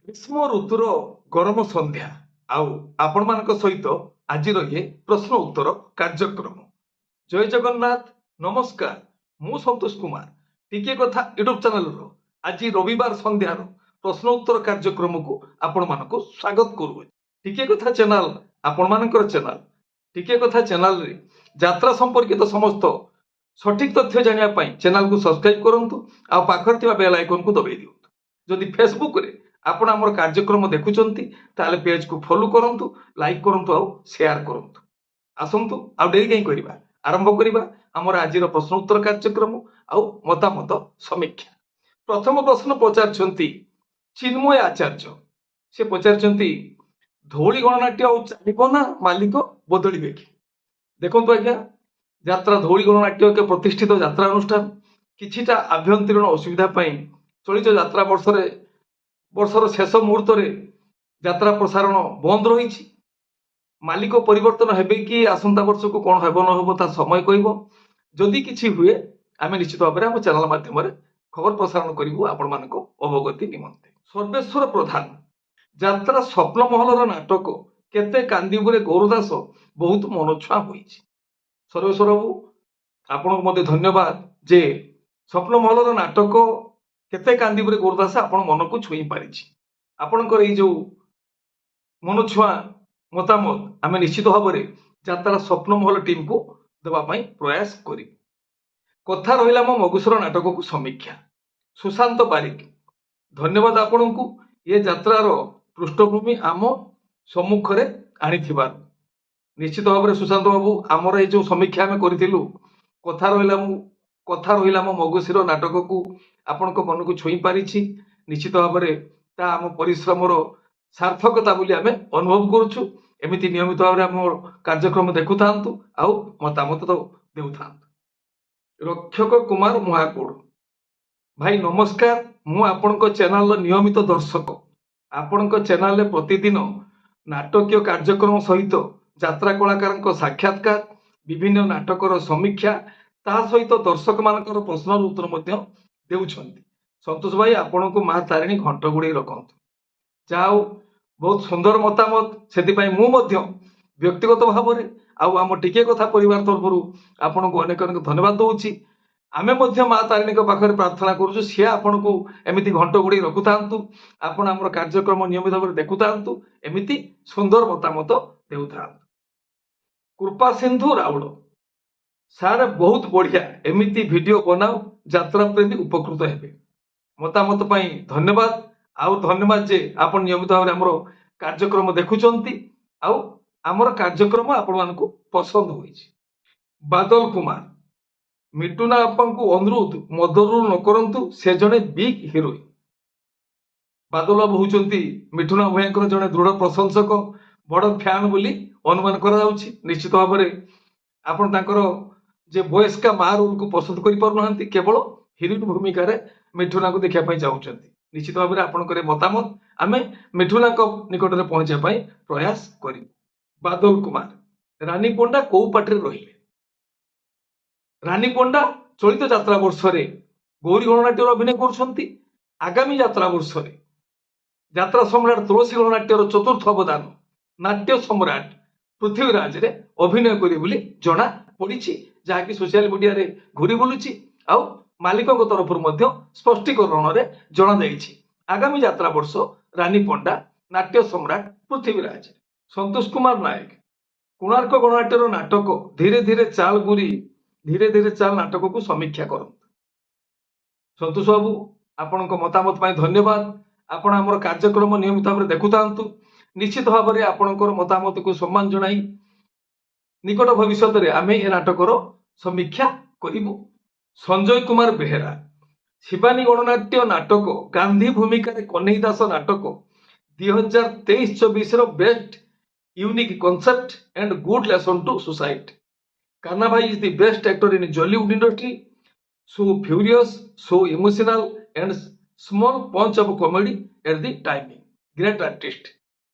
ଗ୍ରୀଷ୍ମ ଋତୁର ଗରମ ସନ୍ଧ୍ୟା ଆଉ ଆପଣମାନଙ୍କ ସହିତ ଆଜିର ଇଏ ପ୍ରଶ୍ନ ଉତ୍ତର କାର୍ଯ୍ୟକ୍ରମ। ଜୟ ଜଗନ୍ନାଥ, ନମସ୍କାର। ମୁଁ ସନ୍ତୋଷ କୁମାର, ଟିକେ କଥା ୟୁଟ୍ୟୁବ ଚ୍ୟାନେଲର ଆଜି ରବିବାର ସନ୍ଧ୍ୟାର ପ୍ରଶ୍ନ ଉତ୍ତର କାର୍ଯ୍ୟକ୍ରମକୁ ଆପଣମାନଙ୍କୁ ସ୍ୱାଗତ କରୁଅଛି। ଟିକେ କଥା ଚ୍ୟାନେଲ ଆପଣମାନଙ୍କର ଚ୍ୟାନେଲ। ଟିକେ କଥା ଚ୍ୟାନେଲରେ ଯାତ୍ରା ସମ୍ପର୍କିତ ସମସ୍ତ ସଠିକ ତଥ୍ୟ ଜାଣିବା ପାଇଁ ଚ୍ୟାନେଲକୁ ସବସ୍କ୍ରାଇବ କରନ୍ତୁ ଆଉ ପାଖରେ ଥିବା ବେଲ୍ ଆଇକନକୁ ଦବାଇ ଦିଅନ୍ତୁ। ଯଦି ଫେସବୁକରେ ଆପଣ ଆମର କାର୍ଯ୍ୟକ୍ରମ ଦେଖୁଛନ୍ତି ତାହେଲେ ପେଜକୁ ଫଲୋ କରନ୍ତୁ, ଲାଇକ୍ କରନ୍ତୁ ଆଉ ସେୟାର କରନ୍ତୁ। ଆସନ୍ତୁ ଆଉ ଡେରି କାହିଁ କରିବା, ଆରମ୍ଭ କରିବା ଆମର ଆଜିର ପ୍ରଶ୍ନ ଉତ୍ତର କାର୍ଯ୍ୟକ୍ରମ ଆଉ ମତାମତ ସମୀକ୍ଷା। ପ୍ରଥମ ପ୍ରଶ୍ନ ପଚାରିଛନ୍ତି ଚିନ୍ମୟ ଆଚାର୍ଯ୍ୟ। ସେ ପଚାରିଛନ୍ତି ଧଉଳି ଗଣନାଟ୍ୟ ଆଉ ଚାଲିବ ନା ମାଲିକ ବଦଳିବେ କି? ଦେଖନ୍ତୁ ଆଜ୍ଞା, ଯାତ୍ରା ଧଉଳି ଗଣନାଟ୍ୟ ଏକ ପ୍ରତିଷ୍ଠିତ ଯାତ୍ରା ଅନୁଷ୍ଠାନ। କିଛିଟା ଆଭ୍ୟନ୍ତରୀଣ ଅସୁବିଧା ପାଇଁ ଚଳିତ ଯାତ୍ରା ବର୍ଷର ଶେଷ ମୁହୂର୍ତ୍ତରେ ଯାତ୍ରା ପ୍ରସାରଣ ବନ୍ଦ ରହିଛି। ମାଲିକ ପରିବର୍ତ୍ତନ ହେବେ କି ଆସନ୍ତା ବର୍ଷକୁ କଣ ହେବ ନ ହେବ ତା ସମୟ କହିବ। ଯଦି କିଛି ହୁଏ ଆମେ ନିଶ୍ଚିତ ଭାବରେ ଆମ ଚ୍ୟାନେଲ ମାଧ୍ୟମରେ ଖବର ପ୍ରସାରଣ କରିବୁ ଆପଣମାନଙ୍କ ଅବଗତି ନିମନ୍ତେ। ସର୍ବେଶ୍ୱର ପ୍ରଧାନ, ଯାତ୍ରା ସ୍ୱପ୍ନ ମହଲର ନାଟକ କେତେ କାନ୍ଦିବୁରେ ଗୌରଦାସ ବହୁତ ମନଛୁଆଁ ହୋଇଛି। ସର୍ବେଶ୍ୱର ବାବୁ, ଆପଣଙ୍କୁ ମଧ୍ୟ ଧନ୍ୟବାଦ ଯେ ସ୍ୱପ୍ନ ମହଲର ନାଟକ କେତେ କାନ୍ଦିବୁରେ ଗୌରଦାସ ଆପଣ ମନକୁ ଛୁଇଁ ପାରିଛି। ଆପଣଙ୍କର ଏଇ ଯୋଉ ମନଛୁଆଁ ମତାମତ ଆମେ ନିଶ୍ଚିତ ଭାବରେ ଯାତ୍ରା ସ୍ୱପ୍ନ ମହଲ ଟିମକୁ ଦେବା ପାଇଁ ପ୍ରୟାସ କରିବୁ। କଥା ରହିଲା ମୋ ମଗୁସୁର ନାଟକକୁ ସମୀକ୍ଷା। ସୁଶାନ୍ତ ବାରିକ, ଧନ୍ୟବାଦ ଆପଣଙ୍କୁ ଏ ଯାତ୍ରାର ପୃଷ୍ଠଭୂମି ଆମ ସମ୍ମୁଖରେ ଆଣିଥିବାରୁ। ନିଶ୍ଚିତ ଭାବରେ ସୁଶାନ୍ତ ବାବୁ, ଆମର ଏଇ ଯୋଉ ସମୀକ୍ଷା ଆମେ କରିଥିଲୁ କଥା ରହିଲା ମୋ ମଗୁଶିର ନାଟକକୁ ଆପଣଙ୍କ ମନକୁ ଛୁଇଁ ପାରିଛି। ନିଶ୍ଚିତ ଭାବରେ ତା ଆମ ପରିଶ୍ରମର ସାର୍ଥକତା ବୋଲି ଆମେ ଅନୁଭବ କରୁଛୁ। ଏମିତି ନିୟମିତ ଭାବରେ ଆମ କାର୍ଯ୍ୟକ୍ରମ ଦେଖୁଥାନ୍ତୁ ଆଉ ମତାମତ ଦେଉଥାନ୍ତୁ। ରକ୍ଷକ କୁମାର ମହାକୁଡ଼, ଭାଇ ନମସ୍କାର। ମୁଁ ଆପଣଙ୍କ ଚ୍ୟାନେଲର ନିୟମିତ ଦର୍ଶକ। ଆପଣଙ୍କ ଚ୍ୟାନେଲରେ ପ୍ରତିଦିନ ନାଟକୀୟ କାର୍ଯ୍ୟକ୍ରମ ସହିତ ଯାତ୍ରା କଳାକାରଙ୍କ ସାକ୍ଷାତକାର, ବିଭିନ୍ନ ନାଟକର ସମୀକ୍ଷା, ତାହା ସହିତ ଦର୍ଶକ ମାନଙ୍କର ପ୍ରଶ୍ନର ଉତ୍ତର ମଧ୍ୟ ଦେଉଛନ୍ତି। ସନ୍ତୋଷ ଭାଇ, ଆପଣଙ୍କୁ ମା ତାରିଣୀ ଘଣ୍ଟ ଘୋଡେଇ ରଖନ୍ତୁ। ଯାହା ହଉ, ବହୁତ ସୁନ୍ଦର ମତାମତ। ସେଥିପାଇଁ ମୁଁ ମଧ୍ୟ ବ୍ୟକ୍ତିଗତ ଭାବରେ ଆଉ ଆମ ଟିକେ କଥା ପରିବାର ତରଫରୁ ଆପଣଙ୍କୁ ଅନେକ ଅନେକ ଧନ୍ୟବାଦ ଦଉଛି। ଆମେ ମଧ୍ୟ ମା ତାରିଣୀଙ୍କ ପାଖରେ ପ୍ରାର୍ଥନା କରୁଛୁ ସିଏ ଆପଣଙ୍କୁ ଏମିତି ଘଣ୍ଟ ଘୋଡେଇ ରଖୁଥାନ୍ତୁ, ଆପଣ ଆମର କାର୍ଯ୍ୟକ୍ରମ ନିୟମିତ ଭାବରେ ଦେଖୁଥାନ୍ତୁ, ଏମିତି ସୁନ୍ଦର ମତାମତ ଦେଉଥାନ୍ତୁ। କୃପା ସିନ୍ଧୁ ରାଉଳ, ସାର୍ ବହୁତ ବଢିଆ, ଏମିତି ଭିଡିଓ ବନାଉ, ଯାତ୍ରା ପ୍ରେମୀ ଉପକୃତ ହେବେ। ମତାମତ ପାଇଁ ଧନ୍ୟବାଦ। ଆଉ ଧନ୍ୟବାଦ ଯେ ଆପଣ ନିୟମିତ ଭାବରେ ଆମର କାର୍ଯ୍ୟକ୍ରମ ଦେଖୁଛନ୍ତି ଆଉ ଆମର କାର୍ଯ୍ୟକ୍ରମ ଆପଣମାନଙ୍କୁ ପସନ୍ଦ ହୋଇଛି। ବାଦଲ କୁମାର, ମିଟୁନା ବାପାଙ୍କୁ ଅନୁରୋଧ ମଦରୁ ନ କରନ୍ତୁ, ସେ ଜଣେ ବିଗ୍ ହିରୋଇନ। ବାଦଲ ବାବୁ ହଉଛନ୍ତି ମିଠୁନା ଭୂୟାଙ୍କର ଜଣେ ଦୃଢ ପ୍ରଶଂସକ, ବଡ ଫ୍ୟାନ ବୋଲି ଅନୁମାନ କରାଯାଉଛି। ନିଶ୍ଚିତ ଭାବରେ ଆପଣ ତାଙ୍କର ଯେ ବୟସ୍କା ମା ରୋଲକୁ ପସନ୍ଦ କରିପାରୁନାହାନ୍ତି, କେବଳ ହିରୋଇନ ଭୂମିକାରେ ମିଠୁନାକୁ ଦେଖିବା ପାଇଁ ଚାହୁଁଛନ୍ତି। ନିଶ୍ଚିତ ଭାବରେ ଆପଣଙ୍କର ମତାମତ ଆମେ ମିଠୁନାଙ୍କ ନିକଟରେ ପହଞ୍ଚିବା ପାଇଁ ପ୍ରୟାସ କରିବୁ। ବାଦଲ କୁମାର, ରାନୀ ପଣ୍ଡା କୋଉ ପାର୍ଟିରେ ରହିଲେ? ରାନୀ ପଣ୍ଡା ଚଳିତ ଯାତ୍ରା ବର୍ଷରେ ଗୌରୀ ଗଣନାଟ୍ୟରେ ଅଭିନୟ କରୁଛନ୍ତି। ଆଗାମୀ ଯାତ୍ରା ବର୍ଷରେ ଯାତ୍ରା ସମ୍ରାଟ ତୁଳସୀ ଗଣନାଟ୍ୟର ଚତୁର୍ଥ ଅବଦାନ ନାଟ୍ୟ ସମ୍ରାଟ ପୃଥ୍ୱୀରାଜରେ ଅଭିନୟ କରିବେ ବୋଲି ଜଣା ପଡିଛି, ଯାହାକି ସୋସିଆଲ ମିଡିଆରେ ଘୁରି ବୁଲୁଛି ଆଉ ମାଲିକଙ୍କ ତରଫରୁ ମଧ୍ୟ ସ୍ପଷ୍ଟୀକରଣରେ ଜଣାଯାଇଛି। ଆଗାମୀ ଯାତ୍ରା ବର୍ଷ ରାନୀ ପଣ୍ଡା ନାଟ୍ୟ ସମ୍ରାଟ ପୃଥ୍ୱୀରାଜ। ସନ୍ତୋଷ କୁମାର ନାୟକ, କୋଣାର୍କ ଗଣନାଟ୍ୟର ନାଟକ ଧୀରେ ଧୀରେ ଚାଲ ନାଟକକୁ ସମୀକ୍ଷା କରନ୍ତୁ। ସନ୍ତୋଷ ବାବୁ, ଆପଣଙ୍କ ମତାମତ ପାଇଁ ଧନ୍ୟବାଦ। ଆପଣ ଆମର କାର୍ଯ୍ୟକ୍ରମ ନିୟମିତ ଭାବରେ ଦେଖୁଥାନ୍ତୁ। ନିଶ୍ଚିତ ଭାବରେ ଆପଣଙ୍କର ମତାମତକୁ ସମ୍ମାନ ଜଣାଇ ନିକଟ ଭବିଷ୍ୟତରେ ଆମେ ଏ ନାଟକର ସମୀକ୍ଷା କରିବୁ। ସଞ୍ଜୟ କୁମାର ବେହେରା, ଶିବାନୀ ଗଣନାଟ୍ୟ ନାଟକ ଗାନ୍ଧୀ ଭୂମିକାରେ କହ୍ନେଇ ଦାସ ନାଟକ 2023-24 ର best unique concept and good lesson to society. Kanna Bhai is the best actor in Jollywood industry. So furious, so emotional and small punch of comedy at the timing. Great artist.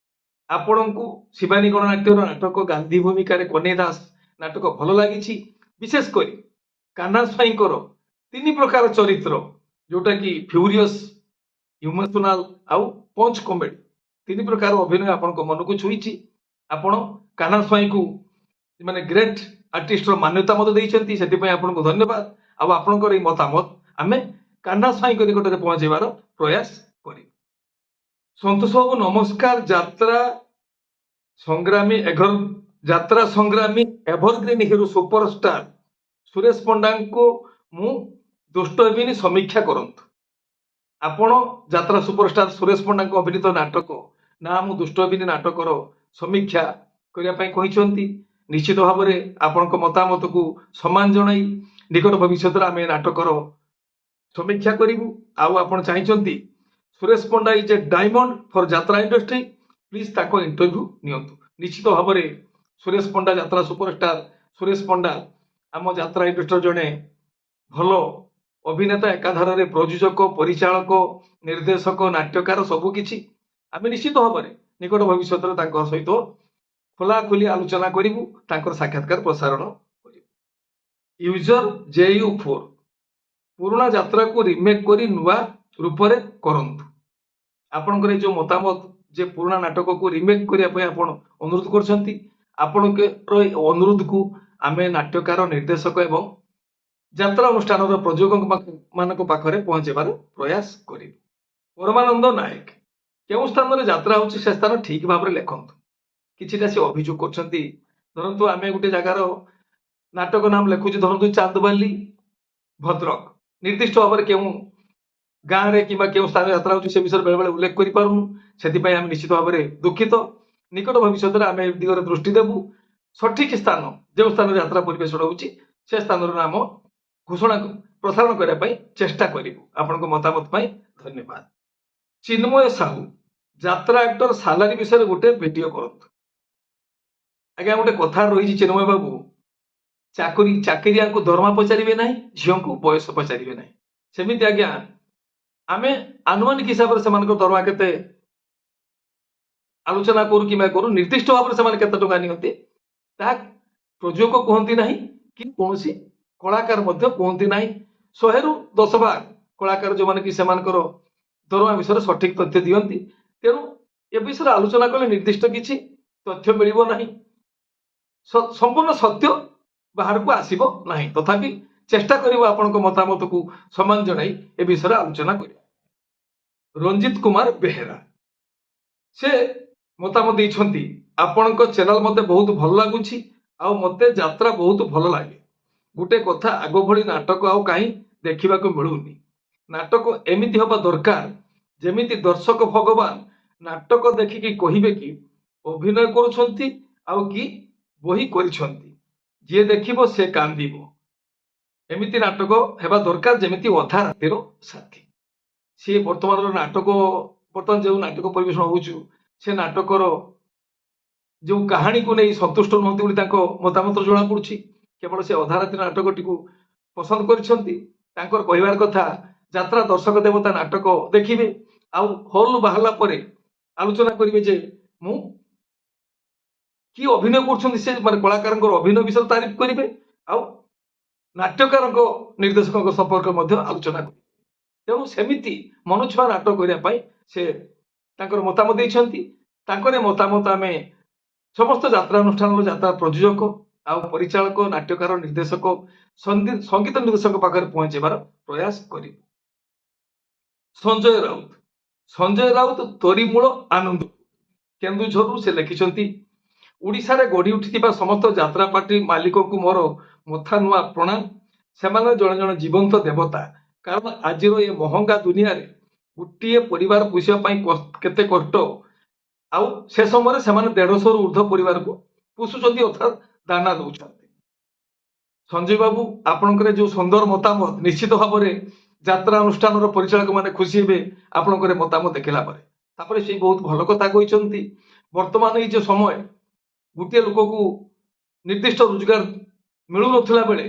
ଆପଣଙ୍କୁ ଶିବାନୀ ଗଣନାଟ୍ୟର ନାଟକ ଗାନ୍ଧୀ ଭୂମିକାରେ କହ୍ନେଇ ଦାସ ନାଟକ ଭଲ ଲାଗିଛି। ବିଶେଷ କରି କାହ୍ନା ସ୍ୱାଇଁଙ୍କର 3 ପ୍ରକାର ଚରିତ୍ର, ଯୋଉଟା କି ଫ୍ୟୁରିୟସ୍, ଇମୋସନାଲ ଆଉ ପଞ୍ଚ କମେଡି 3 ପ୍ରକାର ଅଭିନୟ ଆପଣଙ୍କ ମନକୁ ଛୁଇଁଛି। ଆପଣ କାହ୍ନା ସ୍ୱାଇଁଙ୍କୁ ମାନେ ଗ୍ରେଟ୍ ଆର୍ଟିଷ୍ଟର ମାନ୍ୟତା ମଧ୍ୟ ଦେଇଛନ୍ତି, ସେଥିପାଇଁ ଆପଣଙ୍କୁ ଧନ୍ୟବାଦ। ଆଉ ଆପଣଙ୍କର ଏଇ ମତାମତ ଆମେ କାହ୍ନା ସ୍ୱାଇଁଙ୍କ ନିକଟରେ ପହଞ୍ଚାଇବାର ପ୍ରୟାସ କରିବୁ। ସନ୍ତୋଷ ବାବୁ ନମସ୍କାର। ଯାତ୍ରା ସଂଗ୍ରାମୀ ଏଭରଗ୍ରୀନ ହିରୋ ସୁପରଷ୍ଟାର ସୁରେଶ ପଣ୍ଡାଙ୍କୁ ମୁଁ ଦୁଷ୍ଟ ହେବିନି ସମୀକ୍ଷା କରନ୍ତୁ। ଆପଣ ଯାତ୍ରା ସୁପରଷ୍ଟାର ସୁରେଶ ପଣ୍ଡାଙ୍କ ଅଭିନୀତ ନାଟକ ନା ମୁଁ ଦୁଷ୍ଟ ହେବିନି ନାଟକର ସମୀକ୍ଷା କରିବା ପାଇଁ କହିଛନ୍ତି। ନିଶ୍ଚିତ ଭାବରେ ଆପଣଙ୍କ ମତାମତକୁ ସମ୍ମାନ ଜଣାଇ ନିକଟ ଭବିଷ୍ୟତରେ ଆମେ ନାଟକର ସମୀକ୍ଷା କରିବୁ। ଆଉ ଆପଣ ଚାହିଁଛନ୍ତି Suresh Panda is a diamond for Jatra industry, please ତାଙ୍କ ଇଣ୍ଟରଭ୍ୟୁ ନିଅନ୍ତୁ। ନିଶ୍ଚିତ ଭାବରେ ସୁରେଶ ପଣ୍ଡା ଯାତ୍ରା ସୁପରଷ୍ଟାର ସୁରେଶ ପଣ୍ଡା ଆମ ଯାତ୍ରା ଇଣ୍ଡଷ୍ଟ୍ରିର ଜଣେ ଭଲ ଅଭିନେତା, ଏକାଧାରରେ ପ୍ରଯୋଜକ, ପରିଚାଳକ, ନିର୍ଦ୍ଦେଶକ, ନାଟ୍ୟକାର ସବୁକିଛି। ଆମେ ନିଶ୍ଚିତ ଭାବରେ ନିକଟ ଭବିଷ୍ୟତରେ ତାଙ୍କ ସହିତ ଖୋଲାଖୋଲି ଆଲୋଚନା କରିବୁ, ତାଙ୍କର ସାକ୍ଷାତକାର ପ୍ରସାରଣ କରିବୁ। ୟୁଜର JU4 ପୁରୁଣା ଯାତ୍ରାକୁ ରିମେକ୍ କରି ନୂଆ ରୂପରେ କରନ୍ତୁ। ଆପଣଙ୍କର ଏ ଯୋଉ ମତାମତ ଯେ ପୁରୁଣା ନାଟକକୁ ରିମେକ୍ କରିବା ପାଇଁ ଆପଣ ଅନୁରୋଧ କରୁଛନ୍ତି, ଆପଣଙ୍କର ଏ ଅନୁରୋଧକୁ ଆମେ ନାଟ୍ୟକାର, ନିର୍ଦ୍ଦେଶକ ଏବଂ ଯାତ୍ରା ଅନୁଷ୍ଠାନର ପ୍ରଯୋଜକ ମାନଙ୍କ ପାଖରେ ପହଞ୍ଚାଇବାର ପ୍ରୟାସ କରିବୁ। ପରମାନନ୍ଦ ନାୟକ କେଉଁ ସ୍ଥାନରେ ଯାତ୍ରା ହେଉଛି ସେ ସ୍ଥାନ ଠିକ ଭାବରେ ଲେଖନ୍ତୁ। କିଛିଟା ସେ ଅଭିଯୋଗ କରୁଛନ୍ତି। ଧରନ୍ତୁ ଆମେ ଗୋଟେ ଜାଗାର ନାଟକ ନାମ ଲେଖୁଛୁ, ଧରନ୍ତୁ ଚାନ୍ଦବାଲି ଭଦ୍ରକ, ନିର୍ଦ୍ଦିଷ୍ଟ ଭାବରେ କେଉଁ ଗାଁରେ କିମ୍ବା କେଉଁ ସ୍ଥାନରେ ଯାତ୍ରା ହେଉଛି ସେ ବିଷୟରେ ବେଳେବେଳେ ଉଲ୍ଲେଖ କରିପାରୁନୁ। ସେଥିପାଇଁ ଆମେ ନିଶ୍ଚିତ ଭାବରେ ଦୁଃଖିତ। ନିକଟ ଭବିଷ୍ୟତରେ ଆମେ ଏ ଦିଗରେ ଦୃଷ୍ଟି ଦେବୁ। ସଠିକ ସ୍ଥାନ ଯେଉଁ ସ୍ଥାନରେ ଯାତ୍ରା ପରିବେଷଣ ହେଉଛି ସେ ସ୍ଥାନର ନାମ ଘୋଷଣା ପ୍ରସାରଣ କରିବା ପାଇଁ ଚେଷ୍ଟା କରିବୁ। ଆପଣଙ୍କ ମତାମତ ପାଇଁ ଧନ୍ୟବାଦ। ଚିନ୍ମୟ ସାହୁ ଯାତ୍ରା ଆକ୍ଟର ସାଲାରୀ ବିଷୟରେ ଗୋଟେ ଭିଡିଓ କରନ୍ତୁ। ଆଜ୍ଞା ଗୋଟେ କଥା ରହିଛି ଚିନ୍ମୟ ବାବୁ, ଚାକିରିଆଙ୍କୁ ଦରମା ପଚାରିବେ ନାହିଁ, ଝିଅଙ୍କୁ ବୟସ ପଚାରିବେ ନାହିଁ। ସେମିତି ଆଜ୍ଞା ଆମେ ଆନୁମାନିକ ହିସାବରେ ସେମାନଙ୍କର ଦରମା କେତେ ଆଲୋଚନା କରୁ କିମ୍ବା କରୁ, ନିର୍ଦ୍ଦିଷ୍ଟ ଭାବରେ ସେମାନେ କେତେ ଟଙ୍କା ନିଅନ୍ତି ତାହା ପ୍ରଯୋଜକ କୁହନ୍ତି ନାହିଁ କି କୌଣସି କଳାକାର ମଧ୍ୟ କୁହନ୍ତି ନାହିଁ। 100ରୁ 10 ଭାଗ କଳାକାର ଯୋଉମାନେ କି ସେମାନଙ୍କର ଦରମା ବିଷୟରେ ସଠିକ ତଥ୍ୟ ଦିଅନ୍ତି। ତେଣୁ ଏ ବିଷୟରେ ଆଲୋଚନା କଲେ ନିର୍ଦ୍ଦିଷ୍ଟ କିଛି ତଥ୍ୟ ମିଳିବ ନାହିଁ, ସମ୍ପୂର୍ଣ୍ଣ ସତ୍ୟ ବାହାରକୁ ଆସିବ ନାହିଁ। ତଥାପି ଚେଷ୍ଟା କରିବ ଆପଣଙ୍କ ମତାମତକୁ ସମ୍ମାନ ଜଣାଇ ଏ ବିଷୟରେ ଆଲୋଚନା କରିବା। ରଞ୍ଜିତ କୁମାର ବେହେରା ସେ ମତାମତ ଦେଇଛନ୍ତି, ଆପଣଙ୍କ ଚ୍ୟାନେଲ ମତେ ବହୁତ ଭଲ ଲାଗୁଛି ଆଉ ମତେ ଯାତ୍ରା ବହୁତ ଭଲ ଲାଗେ। ଗୋଟେ କଥା, ଆଗ ଭଳି ନାଟକ ଆଉ କାହିଁ ଦେଖିବାକୁ ମିଳୁନି। ନାଟକ ଏମିତି ହବା ଦରକାର ଯେମିତି ଦର୍ଶକ ଭଗବାନ ନାଟକ ଦେଖିକି କହିବେ କି ଅଭିନୟ କରୁଛନ୍ତି ଆଉ କି ବହି କରିଛନ୍ତି, ଯିଏ ଦେଖିବ ସେ କାନ୍ଦିବ। ଏମିତି ନାଟକ ହେବା ଦରକାର ଯେମିତି ଅଧା ରାତିର ସାଥୀ। ସିଏ ବର୍ତ୍ତମାନର ନାଟକ, ବର୍ତ୍ତମାନ ଯେଉଁ ନାଟକ ପରିବେଷଣ ହଉଛୁ ସେ ନାଟକର ଯେଉଁ କାହାଣୀକୁ ନେଇ ସନ୍ତୁଷ୍ଟ ନୁହନ୍ତି ବୋଲି ତାଙ୍କ ମତାମତ ଜଣାପଡୁଛି। କେବଳ ସେ ଅଧା ରାତି ନାଟକଟିକୁ ପସନ୍ଦ କରିଛନ୍ତି। ତାଙ୍କର କହିବାର କଥା, ଯାତ୍ରା ଦର୍ଶକ ଦେବତା ନାଟକ ଦେଖିବେ ଆଉ ହଲରୁ ବାହାରିଲା ପରେ ଆଲୋଚନା କରିବେ ଯେ ମୁଁ କି ଅଭିନୟ କରୁଛନ୍ତି, ସେ ମାନେ କଳାକାରଙ୍କର ଅଭିନୟ ବିଷୟରେ ତାରିଫ କରିବେ ଆଉ ନାଟ୍ୟକାରଙ୍କ ନିର୍ଦ୍ଦେଶକଙ୍କ ସମ୍ପର୍କ ମଧ୍ୟ ଆଲୋଚନା କରିବେ। ତେଣୁ ସେମିତି ମନଛୁଆ ନାଟକ କରିବା ପାଇଁ ସେ ତାଙ୍କର ମତାମତ ଦେଇଛନ୍ତି। ତାଙ୍କର ମତାମତ ଆମେ ସମସ୍ତ ଯାତ୍ରା ଅନୁଷ୍ଠାନର ଯାତ୍ରା ପ୍ରଯୋଜକ ଆଉ ପରିଚାଳକ, ନାଟ୍ୟକାର, ନିର୍ଦ୍ଦେଶକ, ସଙ୍ଗୀତ ନିର୍ଦ୍ଦେଶକ ପାଖରେ ପହଞ୍ଚାଇବାର ପ୍ରୟାସ କରିବୁ। ସଞ୍ଜୟ ରାଉତ ତୋରିମୂଳ ଆନନ୍ଦ କେନ୍ଦୁଝରରୁ ସେ ଲେଖିଛନ୍ତି, ଓଡ଼ିଶାରେ ଗଢି ଉଠିଥିବା ସମସ୍ତ ଯାତ୍ରା ପାର୍ଟି ମାଲିକଙ୍କୁ ମୋର ମଥା ନୂଆ ପ୍ରଣାମ। ସେମାନେ ଜଣେ ଜଣେ ଜୀବନ୍ତ ଦେବତା। କାରଣ ଆଜିର ଏ ମହଙ୍ଗା ଦୁନିଆରେ ଗୋଟିଏ ପରିବାର ପୋଷିବା ପାଇଁ କେତେ କଷ୍ଟ, ଆଉ ସେ ସମୟରେ ସେମାନେ 150ରୁ ଉର୍ଦ୍ଧ୍ୱ ପରିବାରକୁ ପୋଷୁଛନ୍ତି, ଅର୍ଥାତ୍ ଦାନା ଦଉଛନ୍ତି। ସଞ୍ଜୟ ବାବୁ ଆପଣଙ୍କର ଯୋଉ ସୁନ୍ଦର ମତାମତ, ନିଶ୍ଚିତ ଭାବରେ ଯାତ୍ରା ଅନୁଷ୍ଠାନର ପରିଚାଳକ ମାନେ ଖୁସି ହେବେ ଆପଣଙ୍କର ମତାମତ ଦେଖିଲା ପରେ। ତାପରେ ସେ ବହୁତ ଭଲ କଥା କହିଛନ୍ତି, ବର୍ତ୍ତମାନ ଏଇ ଯୋଉ ସମୟ ଗୋଟିଏ ଲୋକକୁ ନିର୍ଦ୍ଦିଷ୍ଟ ରୋଜଗାର ମିଳୁନଥିଲା ବେଳେ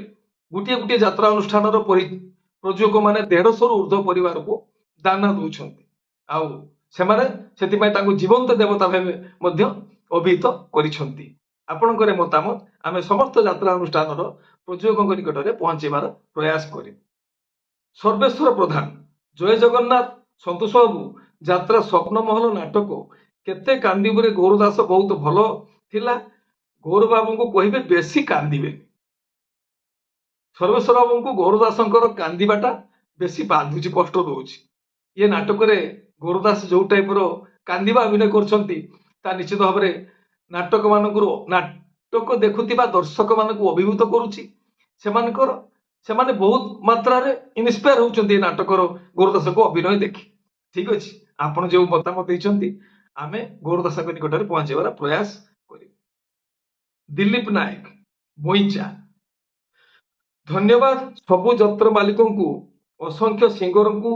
ଗୋଟିଏ ଗୋଟିଏ ଯାତ୍ରା ଅନୁଷ୍ଠାନର ପ୍ରଯୋଜକ ମାନେ 150ରୁ ଉର୍ଦ୍ଧ୍ୱ ପରିବାରକୁ ଦାନା ଦଉଛନ୍ତି ଆଉ ସେମାନେ ସେଥିପାଇଁ ତାଙ୍କୁ ଜୀବନ୍ତ ଦେବତା ଭାବେ ମଧ୍ୟ ଅଭିହିତ କରିଛନ୍ତି। ଆପଣଙ୍କର ମତାମତ ଆମେ ସମସ୍ତ ଯାତ୍ରା ଅନୁଷ୍ଠାନର ପ୍ରଯୋଜକଙ୍କ ନିକଟରେ ପହଞ୍ଚାଇବାର ପ୍ରୟାସ କରିବୁ। ସର୍ବେଶ୍ୱର ପ୍ରଧାନ ଜୟ ଜଗନ୍ନାଥ। ସନ୍ତୋଷ ବାବୁ ଯାତ୍ରା ସ୍ୱପ୍ନମହଲ ନାଟକ କେତେ କାନ୍ଦିବରେ ଗୌର ଦାସ ବହୁତ ଭଲ ଥିଲା। ଗୌର ବାବୁଙ୍କୁ କହିବେ ବେଶୀ କାନ୍ଦିବେନି। ସର୍ବେଶ୍ୱର ବାବୁଙ୍କୁ ଗୌର ଦାସଙ୍କର କାନ୍ଦିବାଟା ବେଶୀ ବାଧୁଛି, କଷ୍ଟ ଦଉଛି। ଏ ନାଟକରେ ଗୌର ଦାସ ଯୋଉ ଟାଇପର କାନ୍ଦିବା ଅଭିନୟ କରୁଛନ୍ତି ତା ନିଶ୍ଚିତ ଭାବରେ ନାଟକ ଦେଖୁଥିବା ଦର୍ଶକ ମାନଙ୍କୁ ଅଭିଭୂତ କରୁଛି। ସେମାନେ ବହୁତ ମାତ୍ରାରେ ଇନ୍ସପାୟାର ହଉଛନ୍ତି ଏ ନାଟକର ଗୌର ଦାସଙ୍କ ଅଭିନୟ ଦେଖି। ଠିକ ଅଛି, ଆପଣ ଯେଉଁ ମତାମତ ଦେଇଛନ୍ତି ଆମେ ଗୌର ଦାସଙ୍କ ନିକଟରେ ପହଞ୍ଚାଇବାର ପ୍ରୟାସ କରିବୁ। ଦିଲ୍ଲୀପ ନାୟକ ବଇଞ୍ଚା, ଧନ୍ୟବାଦ। ସବୁ ଯନ୍ତ୍ର ମାଲିକଙ୍କୁ, ଅସଂଖ୍ୟ ସିଙ୍ଗରଙ୍କୁ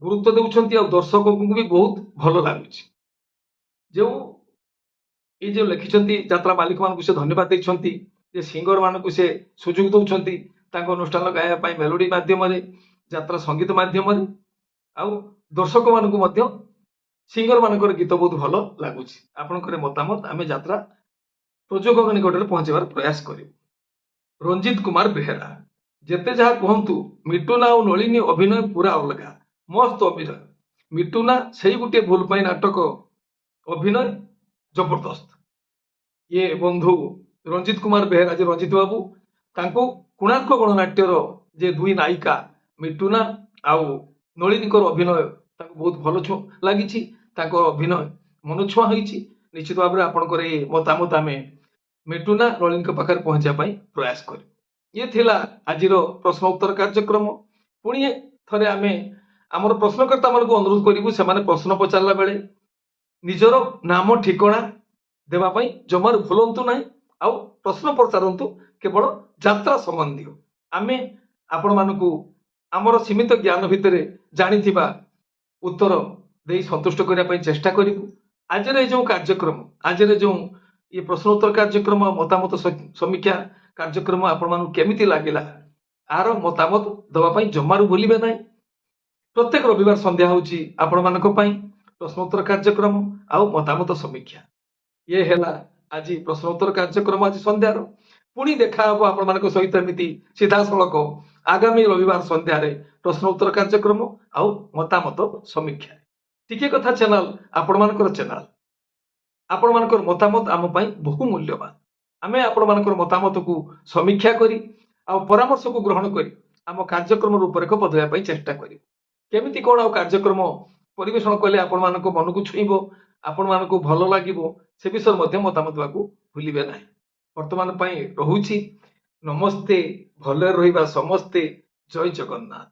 ଗୁରୁତ୍ୱ ଦେଉଛନ୍ତି ଆଉ ଦର୍ଶକଙ୍କୁ ବି ବହୁତ ଭଲ ଲାଗୁଛି। ଯୋଉ ଲେଖିଛନ୍ତି ଯାତ୍ରା ମାଲିକ ମାନଙ୍କୁ ସେ ଧନ୍ୟବାଦ ଦେଇଛନ୍ତି ଯେ ସିଙ୍ଗର ମାନଙ୍କୁ ସେ ସୁଯୋଗ ଦଉଛନ୍ତି ତାଙ୍କ ଅନୁଷ୍ଠାନ ଗାଇବା ପାଇଁ ମେଲୋଡି ମାଧ୍ୟମରେ, ଯାତ୍ରା ସଙ୍ଗୀତ ମାଧ୍ୟମରେ, ଆଉ ଦର୍ଶକ ମାନଙ୍କୁ ମଧ୍ୟ ସିଙ୍ଗର ମାନଙ୍କର ଗୀତ ବହୁତ ଭଲ ଲାଗୁଛି। ଆପଣଙ୍କର ମତାମତ ଆମେ ଯାତ୍ରା ପ୍ରଯୋଜକ ନିକଟରେ ପହଞ୍ଚାଇବାର ପ୍ରୟାସ କରିବୁ। ରଞ୍ଜିତ କୁମାର ବେହେରା, ଯେତେ ଯାହା କୁହନ୍ତୁ ମିଟୁନା ଆଉ ନଳିନୀ ଅଭିନୟ ପୁରା ଅଲଗା, ମସ୍ତ ଅଭିନୟ। ମିଟୁନା ସେଇ ଗୋଟିଏ ଭୁଲ ପାଇଁ ନାଟକ ଅଭିନୟ ଜବରଦସ୍ତ। ଇଏ ବନ୍ଧୁ ରଞ୍ଜିତ କୁମାର ବେହେରା, ଯେ ରଞ୍ଜିତ ବାବୁ, ତାଙ୍କୁ କୋଣାର୍କ ଗଣନାଟ୍ୟର ଯେ ଦୁଇ ନାୟିକା ମିଟୁନା ଆଉ ନଳିନୀଙ୍କର ଅଭିନୟ ତାଙ୍କୁ ବହୁତ ଭଲ ଲାଗିଛି, ତାଙ୍କ ଅଭିନୟ ମନଛୁଆଁ ହୋଇଛି। ନିଶ୍ଚିତ ଭାବରେ ଆପଣଙ୍କର ଏ ମତାମତ ଆମେ ମିଟୁନା ନଳିନୀଙ୍କ ପାଖରେ ପହଞ୍ଚିବା ପାଇଁ ପ୍ରୟାସ କରିବୁ। ଇଏ ଥିଲା ଆଜିର ପ୍ରଶ୍ନ ଉତ୍ତର କାର୍ଯ୍ୟକ୍ରମ। ପୁଣି ଥରେ ଆମେ ଆମର ପ୍ରଶ୍ନକର୍ତ୍ତା ମାନଙ୍କୁ ଅନୁରୋଧ କରିବୁ ସେମାନେ ପ୍ରଶ୍ନ ପଚାରିଲା ବେଳେ ନିଜର ନାମ ଠିକଣା ଦେବା ପାଇଁ ଜମାରୁ ଭୁଲନ୍ତୁ ନାହିଁ, ଆଉ ପ୍ରଶ୍ନ ପଚାରନ୍ତୁ କେବଳ ଯାତ୍ରା ସମ୍ବନ୍ଧୀୟ। ଆମେ ଆପଣମାନଙ୍କୁ ଆମର ସୀମିତ ଜ୍ଞାନ ଭିତରେ ଜାଣିଥିବା ଉତ୍ତର ଦେଇ ସନ୍ତୁଷ୍ଟ କରିବା ପାଇଁ ଚେଷ୍ଟା କରିବୁ। ଆଜିର ଏ ଯେଉଁ କାର୍ଯ୍ୟକ୍ରମ, ଆଜିର ଯେଉଁ ଏ ପ୍ରଶ୍ନ ଉତ୍ତର କାର୍ଯ୍ୟକ୍ରମ, ମତାମତ ସମୀକ୍ଷା କାର୍ଯ୍ୟକ୍ରମ ଆପଣମାନଙ୍କୁ କେମିତି ଲାଗିଲା, ଆର ମତାମତ ଦେବା ପାଇଁ ଜମାରୁ ଭୁଲିବେ ନାହିଁ। ପ୍ରତ୍ୟେକ ରବିବାର ସନ୍ଧ୍ୟା ହଉଛି ଆପଣମାନଙ୍କ ପାଇଁ ପ୍ରଶ୍ନ ଉତ୍ତର କାର୍ଯ୍ୟକ୍ରମ ଆଉ ମତାମତ ସମୀକ୍ଷା। ଇଏ ହେଲା ଆଜି ପ୍ରଶ୍ନ ଉତ୍ତର କାର୍ଯ୍ୟକ୍ରମ ଆଜି ସନ୍ଧ୍ୟାର। ପୁଣି ଦେଖା ହବ ଆପଣମାନଙ୍କ ସହିତ ଏମିତି ସିଧାସଳଖ ଆଗାମୀ ରବିବାର ସନ୍ଧ୍ୟାରେ ପ୍ରଶ୍ନ ଉତ୍ତର କାର୍ଯ୍ୟକ୍ରମ ଆଉ ମତାମତ ସମୀକ୍ଷା। ଟିକେ କଥା ଚ୍ୟାନେଲ ଆପଣମାନଙ୍କର ଚ୍ୟାନେଲ, ଆପଣମାନଙ୍କର ମତାମତ ଆମ ପାଇଁ ବହୁ ମୂଲ୍ୟବାନ। ଆମେ ଆପଣମାନଙ୍କର ମତାମତକୁ ସମୀକ୍ଷା କରି ଆଉ ପରାମର୍ଶକୁ ଗ୍ରହଣ କରି ଆମ କାର୍ଯ୍ୟକ୍ରମ ରୂପରେଖ ବଦଳାଇବା ପାଇଁ ଚେଷ୍ଟା କରିବୁ। କେମିତି କଣ ଆଉ କାର୍ଯ୍ୟକ୍ରମ ପରିବେଷଣ କଲେ ଆପଣମାନଙ୍କ ମନକୁ ଛୁଇଁବ, ଆପଣମାନଙ୍କୁ ଭଲ ଲାଗିବ, ସେ ବିଷୟରେ ମଧ୍ୟ ମତାମତ ଦେବାକୁ ଭୁଲିବେ ନାହିଁ। ବର୍ତ୍ତମାନ ପାଇଁ ରହୁଛି, ନମସ୍ତେ, ଭଲରେ ରହିବା ସମସ୍ତେ, ଜୟ ଜଗନ୍ନାଥ।